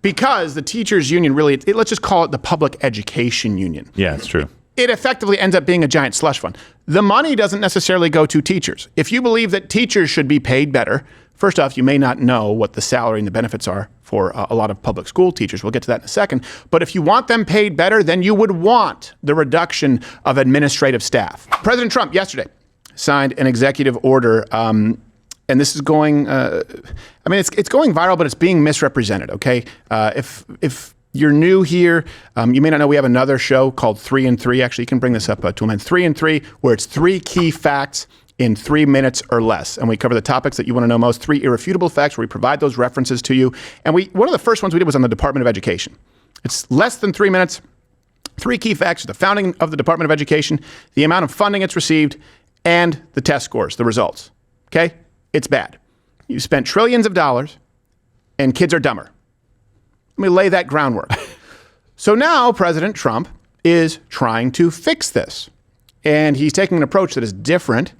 Because the teachers union really, let's just call it the public education union. Yeah, it's true. It effectively ends up being a giant slush fund. The money doesn't necessarily go to teachers. If you believe that teachers should be paid better, first off, you may not know what the salary and the benefits are for a lot of public school teachers. We'll get to that in a second. But if you want them paid better, then you would want the reduction of administrative staff. President Trump yesterday signed an executive order, and this is going, it's going viral, but it's being misrepresented, okay? If you're new here, you may not know we have another show called 3 and 3. Actually, you can bring this up to a man. 3 and 3, where it's 3 key facts in 3 minutes or less. And we cover the topics that you want to know most, 3 irrefutable facts where we provide those references to you. And one of the first ones we did was on the Department of Education. It's less than 3 minutes. 3 key facts: the founding of the Department of Education, the amount of funding it's received, and the test scores, the results. Okay? It's bad. You spent trillions of dollars, and kids are dumber. Let me lay that groundwork. So now President Trump is trying to fix this. And he's taking an approach that is different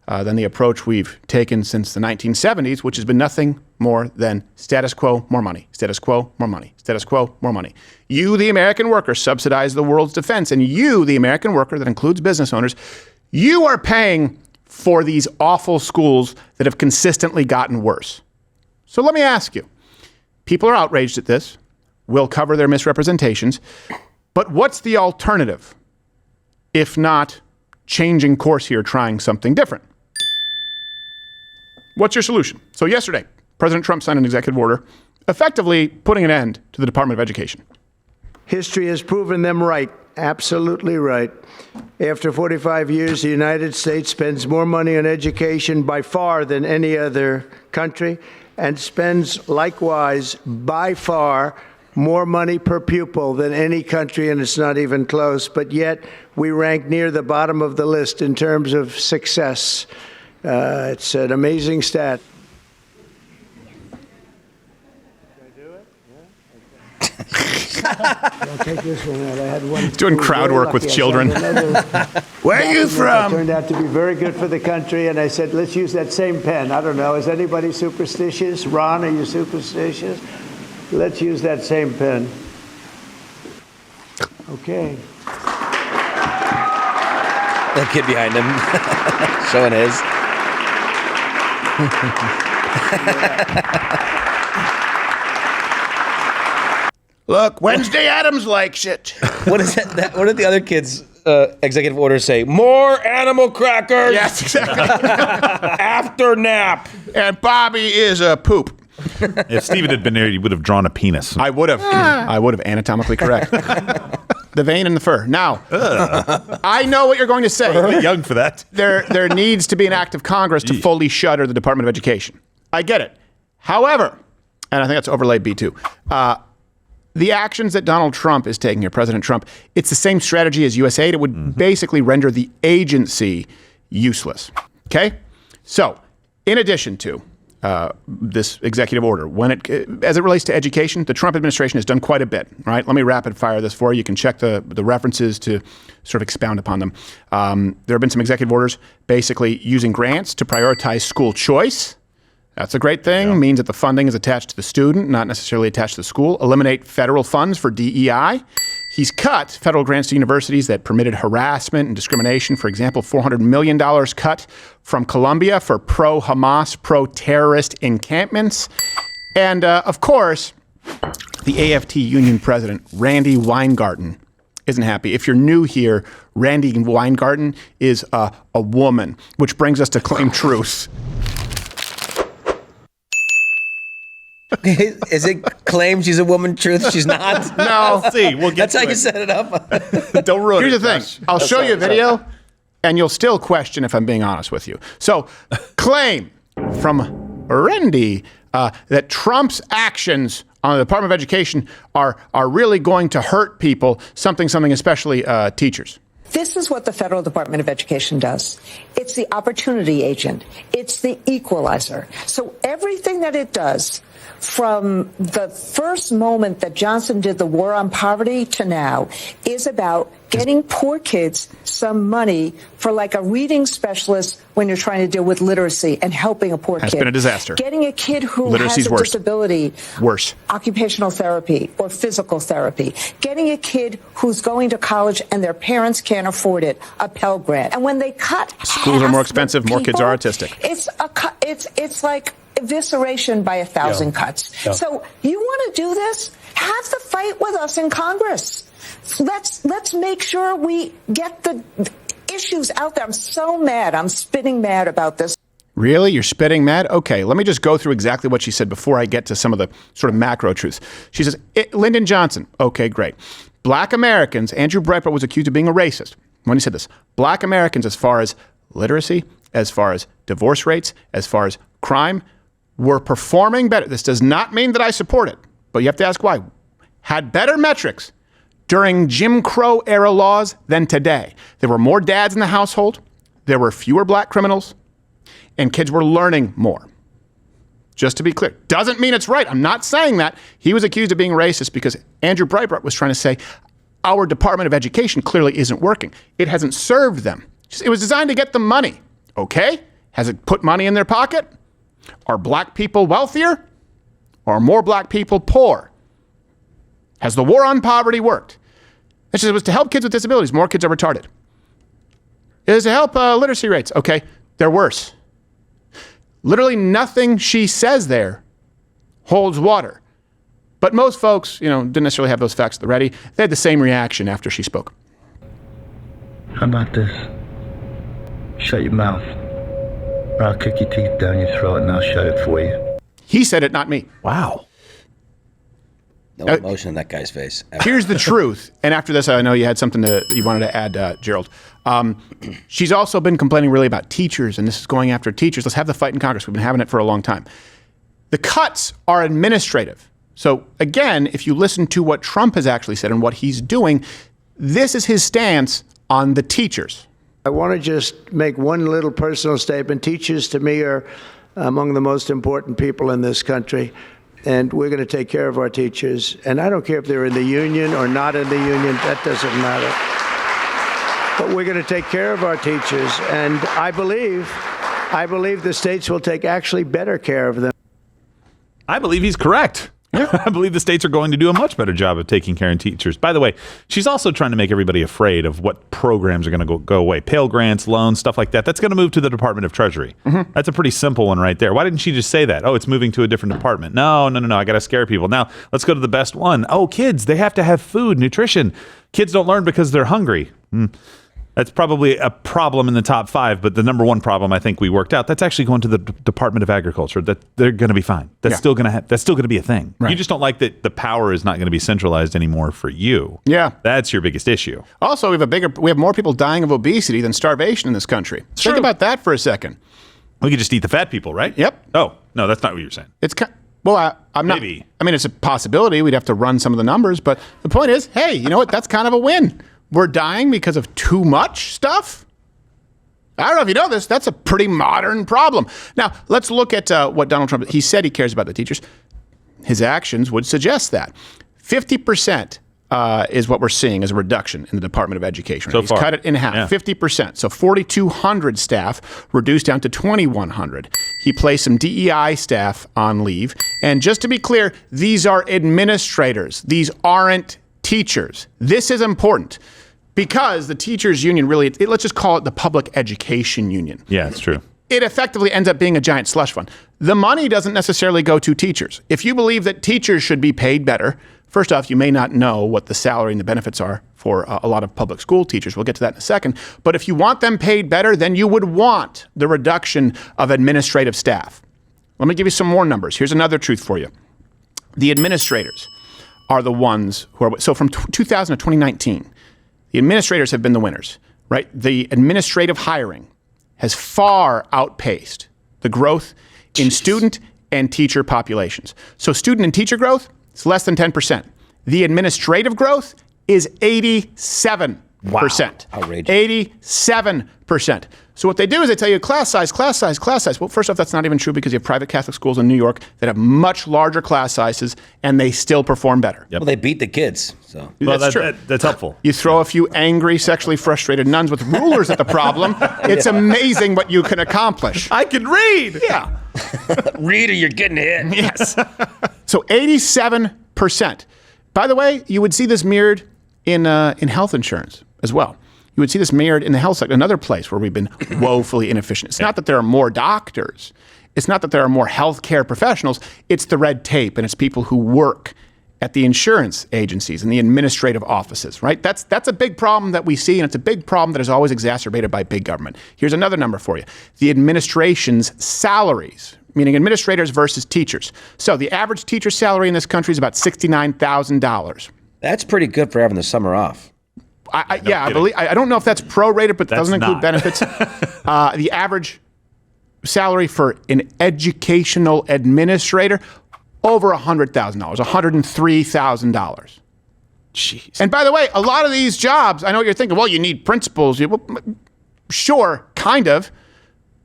than the approach we've taken since the 1970s, which has been nothing more than status quo, more money, status quo, more money, status quo, more money. You, the American worker, subsidize the world's defense. And you, the American worker, that includes business owners, you are paying for these awful schools that have consistently gotten worse. So let me ask you, people are outraged at this. We'll cover their misrepresentations. But what's the alternative, if not changing course here, trying something different? What's your solution? So yesterday, President Trump signed an executive order effectively putting an end to the Department of Education. History has proven them right, absolutely right. After 45 years, the United States spends more money on education by far than any other country, and spends likewise by far more money per pupil than any country, and it's not even close. But yet we rank near the bottom of the list in terms of success. It's an amazing stat. I'll take this one out. I had one. Doing crowd work with children. Where are you from? It turned out to be very good for the country, and I said, let's use that same pen. I don't know. Is anybody superstitious? Ron, are you superstitious? Let's use that same pen. Okay. That kid behind him showing his. Look, Wednesday Addams likes it. What is that? What did the other kids' executive orders say? More animal crackers. Yes, exactly. After nap. And Bobby is a poop. If Steven had been there, he would have drawn a penis. I would have. I would have, anatomically correct. The vein and the fur. Now, I know what you're going to say. You're young for that. There needs to be an act of Congress to fully shutter the Department of Education. I get it. However, and I think that's overlay B2, the actions that Donald Trump is taking here, President Trump, it's the same strategy as USAID. It would basically render the agency useless. Okay? So, in addition to this executive order, as it relates to education, the Trump administration has done quite a bit. Right? Let me rapid fire this for you. You can check the references to sort of expound upon them. There have been some executive orders basically using grants to prioritize school choice. That's a great thing. Yeah. Means that the funding is attached to the student, not necessarily attached to the school. Eliminate federal funds for DEI. He's cut federal grants to universities that permitted harassment and discrimination. For example, $400 million cut from Columbia for pro-Hamas, pro-terrorist encampments. And, of course, the AFT union president, Randy Weingarten, isn't happy. If you're new here, Randy Weingarten is a woman, which brings us to Claim Truth. Is it claimed she's a woman? Truth, she's not. No, We'll see. We'll get That's how you set it up. Don't ruin Here's it. the thing. I'll show you a video, and you'll still question if I'm being honest with you. So, claim from Randy that Trump's actions on the Department of Education are really going to hurt people, something, especially teachers. This is what the Federal Department of Education does. It's the opportunity agent. It's the equalizer. So everything that it does from the first moment that Johnson did the war on poverty to now is about getting poor kids some money for like a reading specialist when you're trying to deal with literacy and helping a poor kid. Has been a disaster. Getting a kid who Literacy's has a worse. disability, Worse. occupational therapy or physical therapy. Getting a kid who's going to college and their parents can't afford it, a Pell Grant. And when they cut Schools are more expensive, more kids are people, autistic. It's like evisceration by 1,000 cuts. Yeah. So you want to do this? Have the fight with us in Congress. Let's make sure we get the issues out there. I'm so mad. I'm spitting mad about this. Really? You're spitting mad? Okay, let me just go through exactly what she said before I get to some of the sort of macro truths. She says, Lyndon Johnson. Okay, great. Black Americans, Andrew Breitbart was accused of being a racist when he said this. Black Americans, as far as literacy, as far as divorce rates, as far as crime, were performing better. This does not mean that I support it, but you have to ask why. Had better metrics during Jim Crow era laws than today. There were more dads in the household. There were fewer black criminals. And kids were learning more. Just to be clear. Doesn't mean it's right. I'm not saying that. He was accused of being racist because Andrew Breitbart was trying to say our Department of Education clearly isn't working. It hasn't served them. It was designed to get them money. Okay? Has it put money in their pocket? Are black people wealthier? Or are more black people poor? Has the war on poverty worked? It was to help kids with disabilities. More kids are retarded. It is to help literacy rates. Okay, they're worse. Literally nothing she says there holds water. But most folks, didn't necessarily have those facts at the ready. They had the same reaction after she spoke. How about this? Shut your mouth, or I'll kick your teeth down your throat and I'll shut it for you. He said it, not me. Wow. No emotion in that guy's face. Here's the truth. And after this, I know you had something you wanted to add, Gerald. She's also been complaining really about teachers, and this is going after teachers. Let's have the fight in Congress. We've been having it for a long time. The cuts are administrative. So again, if you listen to what Trump has actually said and what he's doing, this is his stance on the teachers. I want to just make one little personal statement. Teachers, to me, are among the most important people in this country. And we're going to take care of our teachers. And I don't care if they're in the union or not in the union. That doesn't matter. But we're going to take care of our teachers. And I believe the states will take actually better care of them. I believe he's correct. I believe the states are going to do a much better job of taking care of teachers. By the way, she's also trying to make everybody afraid of what programs are going to go away. Pell Grants, loans, stuff like that. That's going to move to the Department of Treasury. Mm-hmm. That's a pretty simple one right there. Why didn't she just say that? Oh, it's moving to a different department. No. I got to scare people. Now, let's go to the best one. Oh, kids, they have to have food, nutrition. Kids don't learn because they're hungry. That's probably a problem in the top 5, but the number one problem I think we worked out, that's actually going to the Department of Agriculture. That they're going to be fine. That's still going to be a thing. Right. You just don't like that the power is not going to be centralized anymore for you. Yeah. That's your biggest issue. Also, we have more people dying of obesity than starvation in this country. Think about that for a second. We could just eat the fat people, right? Yep. Oh, no, that's not what you're saying. I'm not. Maybe. I mean, it's a possibility. We'd have to run some of the numbers, but the point is, hey, you know what? That's kind of a win. We're dying because of too much stuff? I don't know if you know this. That's a pretty modern problem. Now, let's look at what Donald Trump, he said he cares about the teachers. His actions would suggest that. 50% is what we're seeing as a reduction in the Department of Education. So He's far. cut it in half, 50%. So 4,200 staff reduced down to 2,100. He placed some DEI staff on leave. And just to be clear, these are administrators. These aren't teachers. This is important. Because the teachers union let's just call it the public education union. Yeah, it's true. It effectively ends up being a giant slush fund. The money doesn't necessarily go to teachers. If you believe that teachers should be paid better, first off, you may not know what the salary and the benefits are for a lot of public school teachers. We'll get to that in a second. But if you want them paid better, then you would want the reduction of administrative staff. Let me give you some more numbers. Here's another truth for you. The administrators are the ones who are, so from 2000 to 2019, the administrators have been the winners, right? The administrative hiring has far outpaced the growth in student and teacher populations. So student and teacher growth is less than 10%. The administrative growth is 87%. Wow. Outrageous. 87%. So what they do is they tell you class size, class size, class size. Well, first off, that's not even true because you have private Catholic schools in New York that have much larger class sizes and they still perform better. Well, they beat the kids, so. Well, That's true. that's helpful. You throw a few angry, sexually frustrated nuns with rulers at the problem. It's amazing what you can accomplish. I can read. Yeah. Read or you're getting hit. Yes. So 87%. By the way, you would see this mirrored in health insurance as well. You would see this mirrored in the health sector, another place where we've been woefully inefficient. It's not that there are more doctors. It's not that there are more healthcare professionals. It's the red tape, and it's people who work at the insurance agencies and the administrative offices, right? That's a big problem that we see, and it's a big problem that is always exacerbated by big government. Here's another number for you. The administration's salaries, meaning administrators versus teachers. So the average teacher salary in this country is about $69,000. That's pretty good for having the summer off. I believe. I don't know if that's prorated, but it doesn't include not. benefits. The average salary for an educational administrator, over $100,000, $103,000. Jeez. And by the way, a lot of these jobs, I know what you're thinking, well, you need principals. Sure, kind of.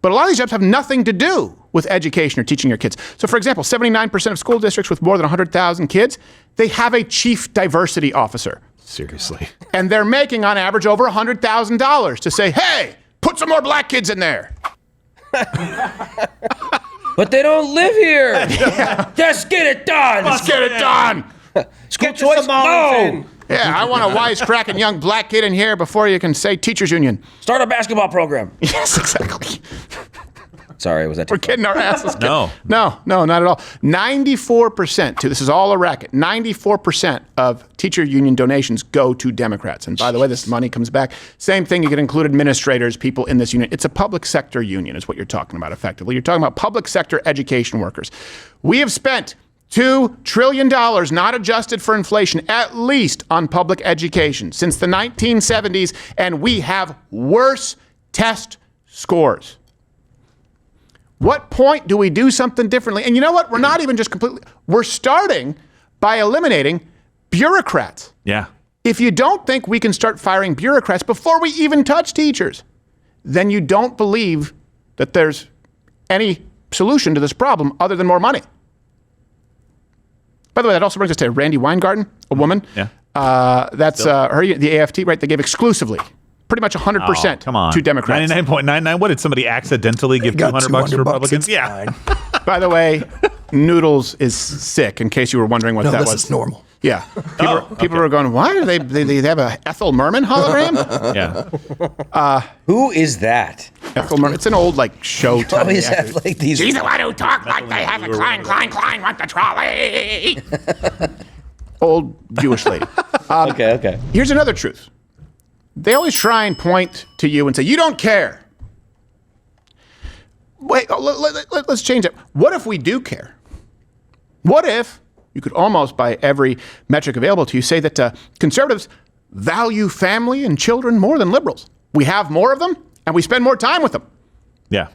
But a lot of these jobs have nothing to do with education or teaching your kids. So, for example, 79% of school districts with more than 100,000 kids, they have a chief diversity officer. Seriously. And they're making, on average, over $100,000 to say, hey, put some more black kids in there. But they don't live here. Just get it done. Let's get it done. School choice? No. Yeah, I want a wisecracking young black kid in here before you can say teachers union. Start a basketball program. Yes, exactly. Sorry, was that too We're getting our asses kicked. No. No, not at all. 94%, this is all a racket, 94% of teacher union donations go to Democrats. And by the way, this money comes back. Same thing, you can include administrators, people in this union. It's a public sector union is what you're talking about effectively. You're talking about public sector education workers. We have spent $2 trillion, not adjusted for inflation, at least on public education since the 1970s, and we have worse test scores. What point do we do something differently? And you know what? We're not even just we're starting by eliminating bureaucrats. Yeah. If you don't think we can start firing bureaucrats before we even touch teachers, then you don't believe that there's any solution to this problem other than more money. By the way, that also brings us to Randy Weingarten, a woman. Yeah. That's her, the AFT, right? They gave exclusively pretty much 100% to Democrats. 99.99. What, did somebody accidentally give $200 to Republicans? Yeah. By the way, Noodles is sick, in case you were wondering what that was. This is normal. Yeah. People were going, why do they have a Ethel Merman hologram? Yeah. Who is that? Ethel Merman. It's an old, show type. Always have, these. She's the one who talked like they have a clang, want the trolley. Old Jewish lady. Okay. Here's another truth. They always try and point to you and say, you don't care. Wait, let's change it. What if we do care? What if you could almost, by every metric available to you, say that conservatives value family and children more than liberals? We have more of them, and we spend more time with them. Yeah.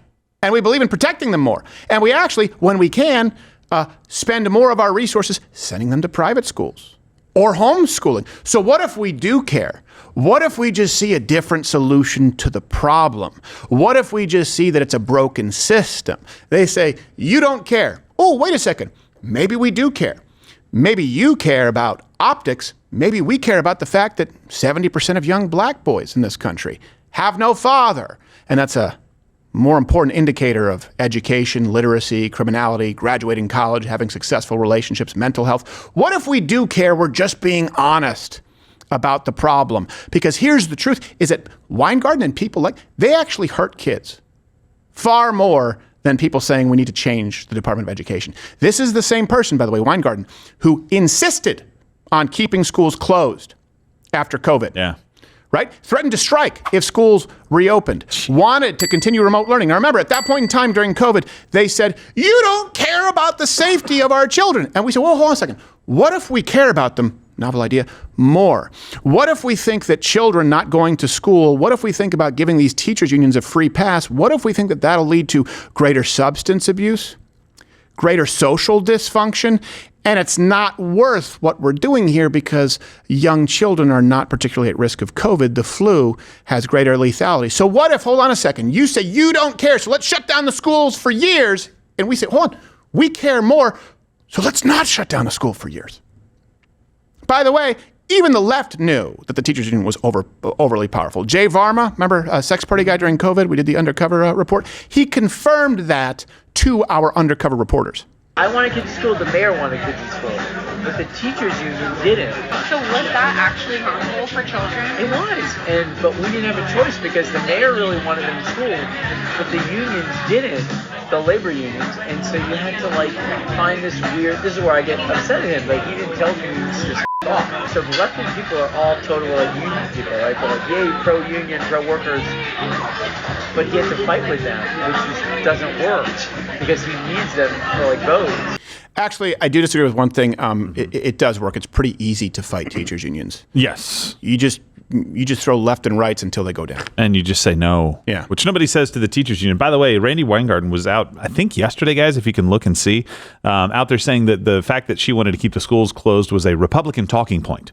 And we believe in protecting them more. And we actually, when we can, spend more of our resources sending them to private schools or homeschooling. So what if we do care? What if we just see a different solution to the problem? What if we just see that it's a broken system? They say, you don't care. Oh, wait a second. Maybe we do care. Maybe you care about optics. Maybe we care about the fact that 70% of young black boys in this country have no father. And that's a more important indicator of education, literacy, criminality, graduating college, having successful relationships, mental health. What if we do care? We're just being honest about the problem. Because here's the truth, is that Weingarten and people they actually hurt kids far more than people saying we need to change the Department of Education. This is the same person, by the way, Weingarten, who insisted on keeping schools closed after COVID. Yeah. Right? Threatened to strike if schools reopened. Wanted to continue remote learning. Now remember, at that point in time during COVID, they said, you don't care about the safety of our children. And we said, well, hold on a second. What if we care about them? Novel idea. More. What if we think that children not going to school, what if we think about giving these teachers unions a free pass? What if we think that that'll lead to greater substance abuse, greater social dysfunction, And it's not worth what we're doing here because young children are not particularly at risk of COVID. The flu has greater lethality. So what if, hold on a second, you say you don't care, so let's shut down the schools for years. And we say, hold on, we care more, so let's not shut down the school for years. By the way, even the left knew that the teachers union was overly powerful. Jay Varma, remember sex party guy during COVID? We did the undercover report. He confirmed that to our undercover reporters. I wanted kids to school, the mayor wanted kids to school, but the teachers union didn't. So was that actually harmful for children? It was, but we didn't have a choice because the mayor really wanted them in school, but the unions didn't, the labor unions, and so you had to find this weird, this is where I get upset at him, he didn't tell unions to off. So the left-wing people are all totally union people, right? They're like, yay, pro-union, pro-workers. But he has to fight with them, which doesn't work because he needs them for votes. Actually, I do disagree with one thing. It does work. It's pretty easy to fight teachers unions. Yes. You just throw left and rights until they go down. And you just say no. Yeah. Which nobody says to the teachers union. By the way, Randy Weingarten was out, I think yesterday, guys, if you can look and see, out there saying that the fact that she wanted to keep the schools closed was a Republican talking point.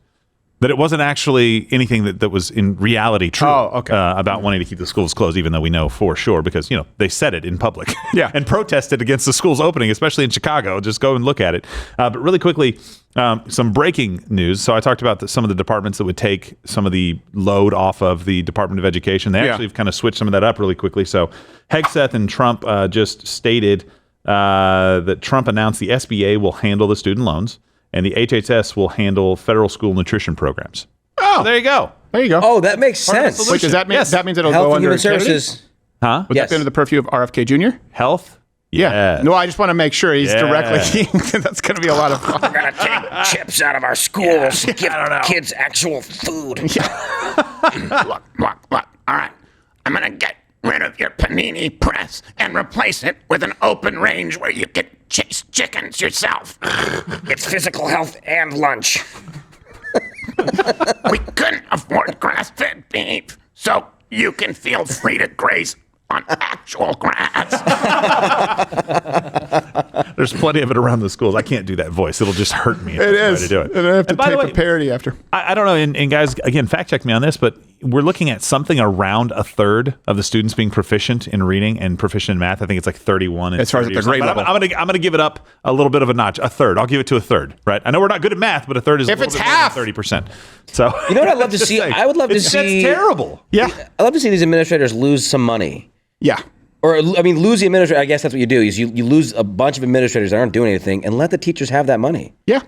That it wasn't actually anything that was in reality true about wanting to keep the schools closed, even though we know for sure because, they said it in public and protested against the schools opening, especially in Chicago. Just go and look at it. But really quickly, some breaking news. So I talked about some of the departments that would take some of the load off of the Department of Education. They actually have kind of switched some of that up really quickly. So Hegseth and Trump just stated that Trump announced the SBA will handle the student loans. And the HHS will handle federal school nutrition programs. Oh, so there you go. There you go. Oh, that makes sense. Wait, does that mean that means it'll Health go and under Human Services? Huh? Would that be under the purview of RFK Jr.? Health? Yeah. Yes. No, I just want to make sure he's directly. That's going to be a lot of fun. We're going to take chips out of our schools, give kids actual food. Look. All right. I'm going to get rid of your panini press and replace it with an open range where you can chase chickens yourself. It's physical health and lunch. We couldn't afford grass-fed beef, so you can feel free to graze on actual grass. There's plenty of it around the schools. I can't do that voice. It'll just hurt me if I try to do it. And I have to by the type way, a parody after. I don't know. And guys, again, fact check me on this, but we're looking at something around a third of the students being proficient in reading and proficient in math. I think it's 31. As far as at the grade level. I'm gonna give it up a little bit of a notch. A third. I'll give it to a third. Right. I know we're not good at math, but a third is if a it's little bit half, more than 30%. So you know what I'd love to see? I would love to see. That's terrible. Yeah. I'd love to see these administrators lose some money. Yeah. Or, lose the administrator. I guess that's what you do, is you lose a bunch of administrators that aren't doing anything and let the teachers have that money. Yeah.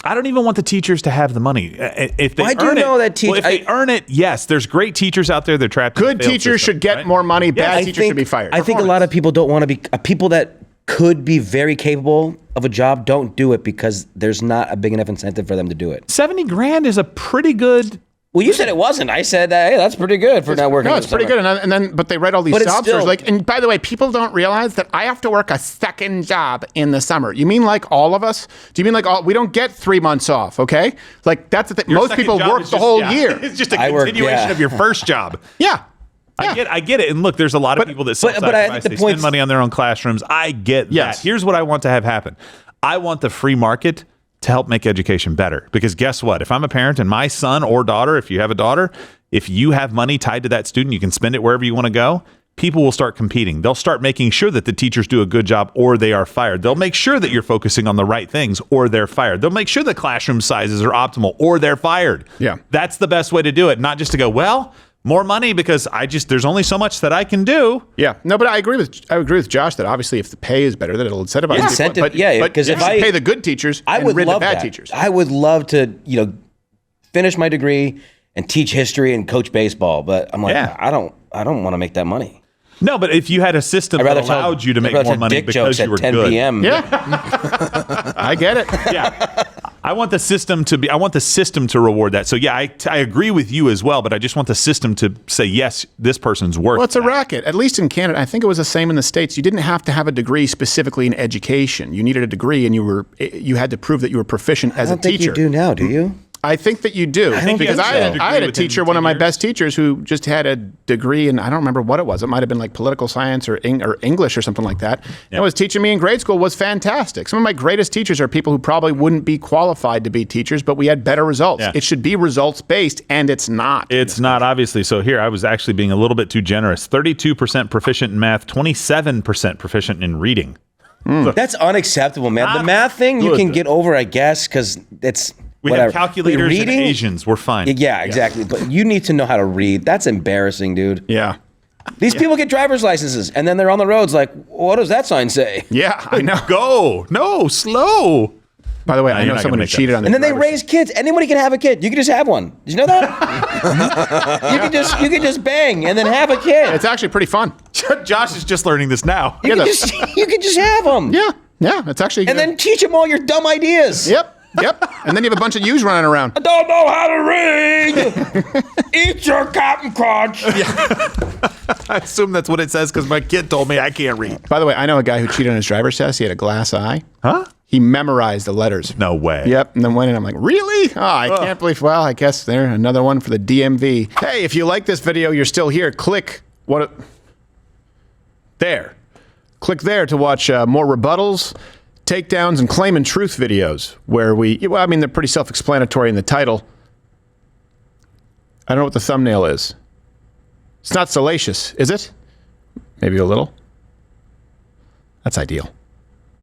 I don't even want the teachers to have the money. If they Why do you earn know it, that teach- well, if they earn it, yes, there's great teachers out there. They're trapped. Good in the failed teachers system, should get right? more money. Bad I teachers think- should be fired. I think a lot of people don't want to be people that could be very capable of a job don't do it because there's not a big enough incentive for them to do it. $70,000 is a pretty good. Well, you said it wasn't. I said that. Hey, that's pretty good for not working. No, it's pretty good. And then, but they write all these But it's sob still- stories. And by the way, people don't realize that I have to work a second job in the summer. You mean like all of us? Do you mean like we don't get 3 months off? Okay, like that's the thing. Most second people job work is the just- whole yeah. year. It's just a I work, continuation yeah. of your first job. Yeah. I get it. And look, there's a lot of people that but I think self-sacrifice. the They point- spend money on their own classrooms. I get Yes. that. Here's what I want to have happen. I want the free market to help make education better. Because guess what? If I'm a parent and my son or daughter, if you have a daughter, if you have money tied to that student, you can spend it wherever you want to go. People will start competing. They'll start making sure that the teachers do a good job or they are fired. They'll make sure that you're focusing on the right things or they're fired. They'll make sure the classroom sizes are optimal or they're fired. Yeah. That's the best way to do it. Not just to go, well, more money because there's only so much that I can do. Yeah, no, but I agree with Josh that obviously if the pay is better, that it'll incentivize people. Incentive, But, yeah, but 'cause you if should I- pay the good teachers I and would rid love the bad that. teachers. I would love to, finish my degree and teach history and coach baseball, but I'm like, Yeah. I don't want to make that money. No, but if you had a system I'd that rather allowed you to make I'd rather more tell money dick because jokes you were at 10 good. p.m. Yeah, I get it. Yeah. I want the system to reward that. So yeah, I agree with you as well, but I just want the system to say, yes, this person's worth Well, it's a that. racket. At least in Canada, I think it was the same in the States. You didn't have to have a degree specifically in education. You needed a degree, and you had to prove that you were proficient as I a don't think teacher. you do now, do you? I think that you do. Because I had a teacher, one of my best teachers, who just had a degree in, I don't remember what it was. It might have been like political science or English or something like that. And was teaching me in grade school was fantastic. Some of my greatest teachers are people who probably wouldn't be qualified to be teachers, but we had better results. It should be results based, and it's not. It's not, obviously. So here, I was actually being a little bit too generous. 32% proficient in math, 27% proficient in reading. That's unacceptable, man. The math thing you can get over, I guess, because it's we whatever. have calculators and Asians. We're fine. Yeah, exactly. But you need to know how to read. That's embarrassing, dude. Yeah. These people get driver's licenses, and then they're on the roads like, what does that sign say? Yeah, I know. Go. No, slow. By the way, I know someone who cheated on their And then they raise kids. Anybody can have a kid. You can just have one. Did you know that? you can just bang and then have a kid. It's actually pretty fun. Josh is just learning this now. You can just have them. Yeah, it's actually And then teach them all your dumb ideas. Yep. And then you have a bunch of yous running around. I don't know how to read. Eat your Captain Crunch. I assume that's what it says because my kid told me I can't read. By the way, I know a guy who cheated on his driver's test. He had a glass eye. Huh? He memorized the letters. No way. Yep. And then went in. I'm like, really? Oh, I can't believe. Well, I guess there's another one for the DMV. Hey, if you like this video, you're still here. Click there. Click there to watch more rebuttals, takedowns, and claim and truth videos where they're pretty self-explanatory in the title. I don't know what the thumbnail is. It's not salacious, is it? Maybe a little. That's ideal.